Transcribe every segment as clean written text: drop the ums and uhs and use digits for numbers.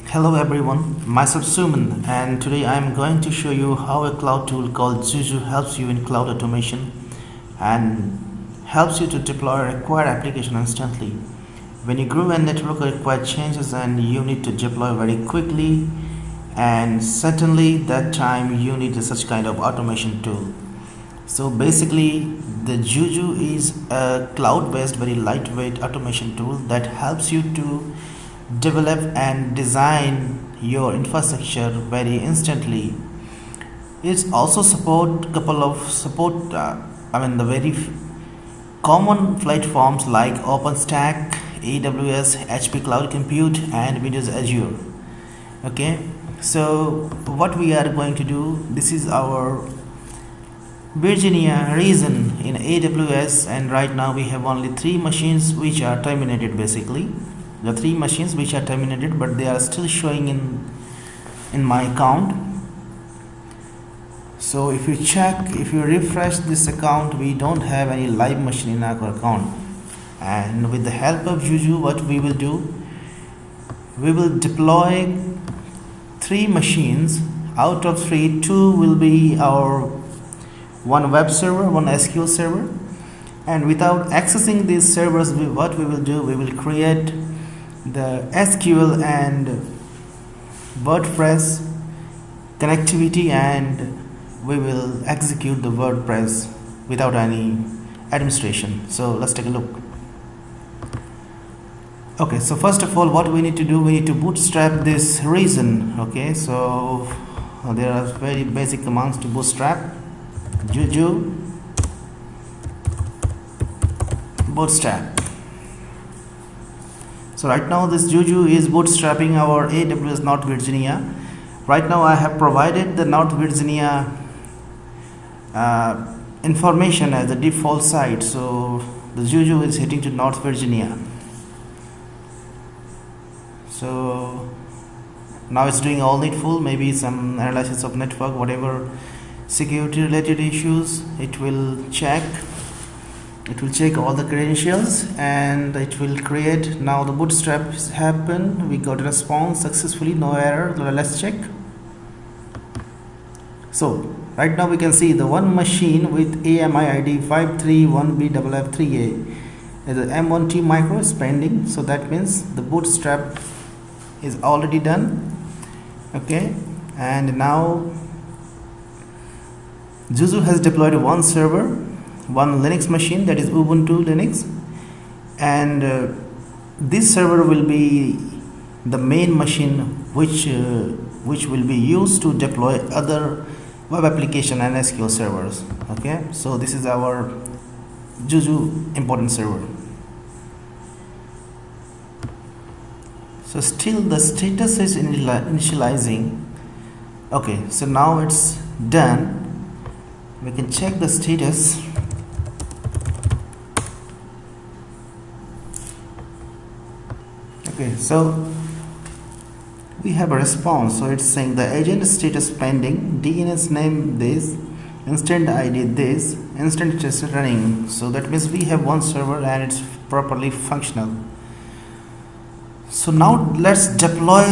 Hello everyone, myself Suman, and today I am going to show you how a cloud tool called Juju helps you in cloud automation and helps you to deploy a required application instantly. When you grow a network require changes and you need to deploy very quickly, and certainly that time you need such kind of automation tool. So basically the Juju is a cloud-based very lightweight automation tool that helps you to develop and design your infrastructure very instantly. It also support couple of the very common platforms like OpenStack, AWS, HP Cloud Compute and Windows Azure. Okay, so what we are going to do, this is our Virginia region in AWS, and right now we have only 3 machines which are terminated. Basically the 3 machines which are terminated, but they are still showing in my account. So if you check, if you refresh this account, we don't have any live machine in our account. And with the help of Juju, what we will do, we will deploy 3 machines. Out of 3, 2 will be our one web server, one SQL server, and without accessing these servers, what we will do, we will create the SQL and WordPress connectivity, and we will execute the WordPress without any administration. So let's take a look. Okay, so first of all, what we need to do, we need to bootstrap this region. Okay, so there are very basic commands to bootstrap. Juju bootstrap. So right now this Juju is bootstrapping our AWS North Virginia. Right now I have provided the North Virginia information as the default site, so the Juju is heading to North Virginia. So now it's doing all needful, maybe some analysis of network, whatever security related issues it will check. It will check all the credentials and it will create. Now the bootstrap has happened, we got a response successfully, no error. Let's check. So right now we can see the one machine with AMI ID 531BFF3A is a M1T micro is pending, so that means the bootstrap is already done. Okay, and now Juju has deployed one server, one Linux machine, that is Ubuntu Linux, and this server will be the main machine which will be used to deploy other web application and SQL servers. Okay, so this is our Juju important server. So still the status is initializing. Okay, so now it's done. We can check the status. Okay, so we have a response. So it's saying the agent status pending, DNS name this, instant ID this, instant test running. So that means we have one server and it's properly functional. So now let's deploy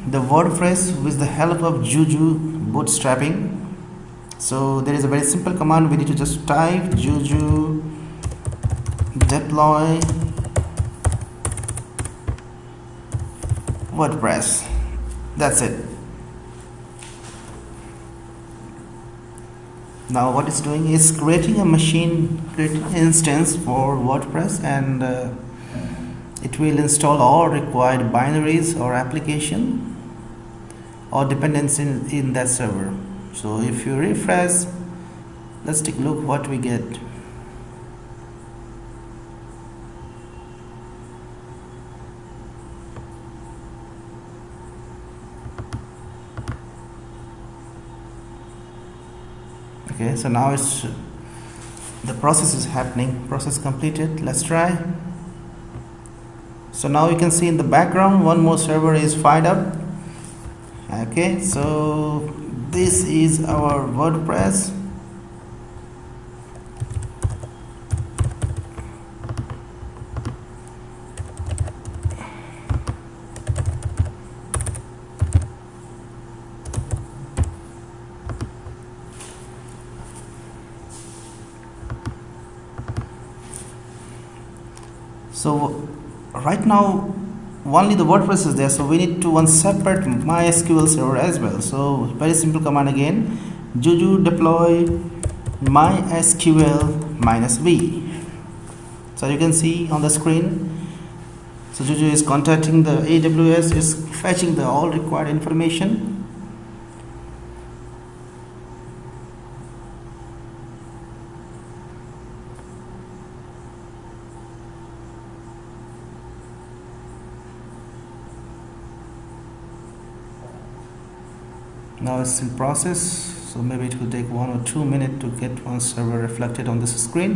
the WordPress with the help of Juju bootstrapping. So there is a very simple command. We need to just type Juju deploy WordPress. That's it. Now what it's doing is creating a machine, creating an instance for WordPress, and it will install all required binaries or application or dependency in that server. So if you refresh, let's take a look what we get. Okay, so now it's the process is happening, process completed. Let's try. So now you can see in the background one more server is fired up. Okay, so this is our WordPress. So right now only the WordPress is there, so we need to one separate MySQL server as well. So very simple command again, Juju deploy MySQL -v. So you can see on the screen, so Juju is contacting the AWS, is fetching the all required information. Now it's in process, so maybe it will take 1 or 2 minutes to get one server reflected on this screen.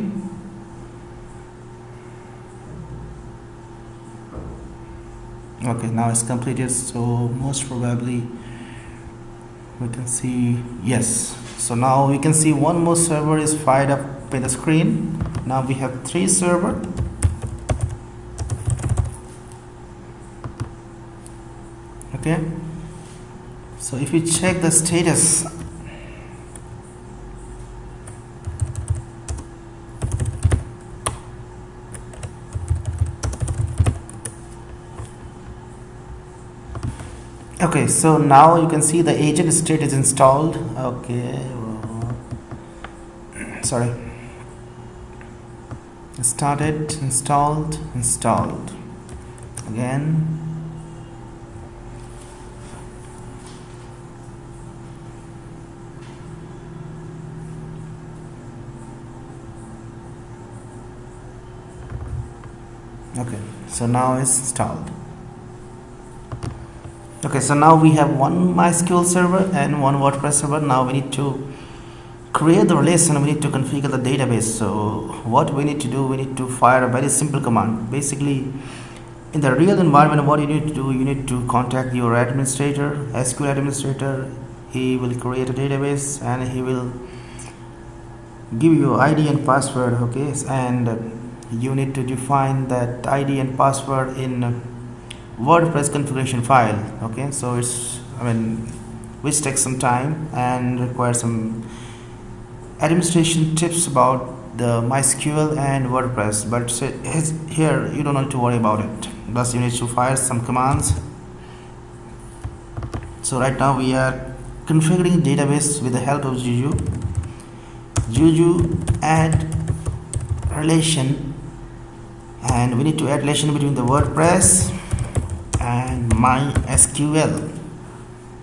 Okay, now it's completed, so most probably we can see yes. So now we can see one more server is fired up in the screen. Now we have 3 servers. Okay, so if you check the status, okay, so now you can see the agent state is installed. Okay, sorry, started, installed again. Okay, so now it's installed. Okay, so now we have one MySQL server and one WordPress server. Now we need to create the relation, we need to configure the database. So what we need to do, we need to fire a very simple command. Basically, in the real environment, what you need to do, you need to contact your administrator, SQL administrator. He will create a database and he will give you ID and password. Okay, and you need to define that ID and password in WordPress configuration file. Okay, so it's, which takes some time and requires some administration tips about the MySQL and WordPress, but here you don't need to worry about it. Thus you need to fire some commands. So right now we are configuring database with the help of Juju add relation, and we need to add relation between the WordPress and MySQL.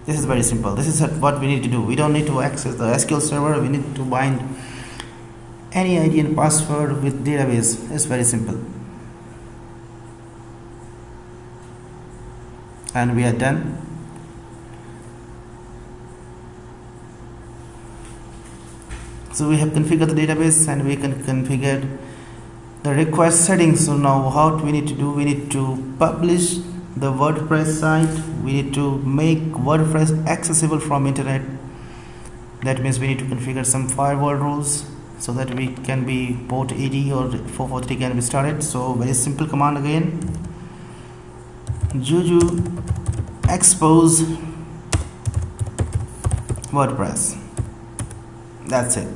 This is very simple. This is what we need to do. We don't need to access the SQL server. We need to bind any ID and password with database. It's very simple. And we are done. So we have configured the database and we can configure the required settings. So now how we need to do, we need to publish the WordPress site, we need to make WordPress accessible from internet. That means we need to configure some firewall rules so that we can be port 80 or 443 can be started. So very simple command again, Juju expose WordPress. That's it.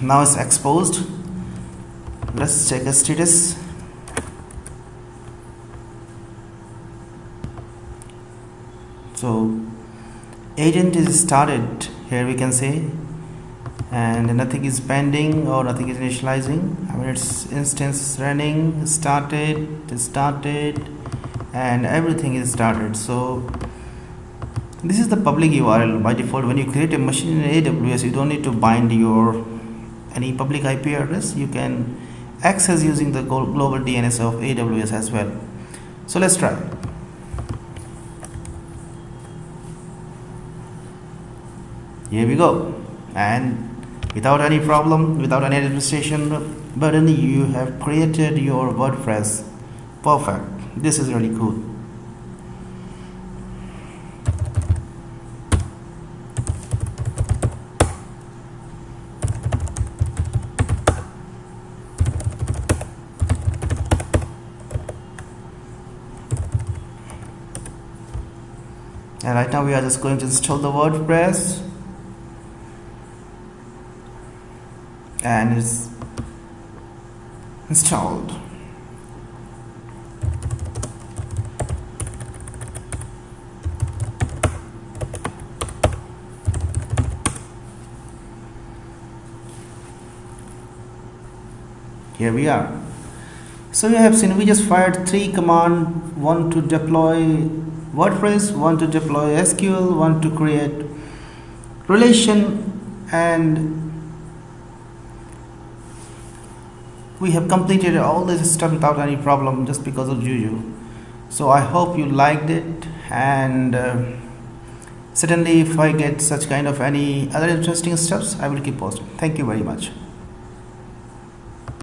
Now it's exposed. Let's check the status. So agent is started, here we can say, and nothing is pending or nothing is initializing. Its instance is running, started, and everything is started. So this is the public URL by default. When you create a machine in AWS, you don't need to bind your any public IP address. You can access using the global DNS of AWS as well. So let's try. Here we go, and without any problem, without any administration burden, you have created your WordPress. Perfect. This is really cool. And right now we are just going to install the WordPress. and it's installed. Here we are. So you have seen we just fired 3 commands, one to deploy WordPress, one to deploy SQL, one to create relation, and we have completed all this stuff without any problem just because of Juju. So I hope you liked it, and certainly if I get such kind of any other interesting stuffs, I will keep posting. Thank you very much.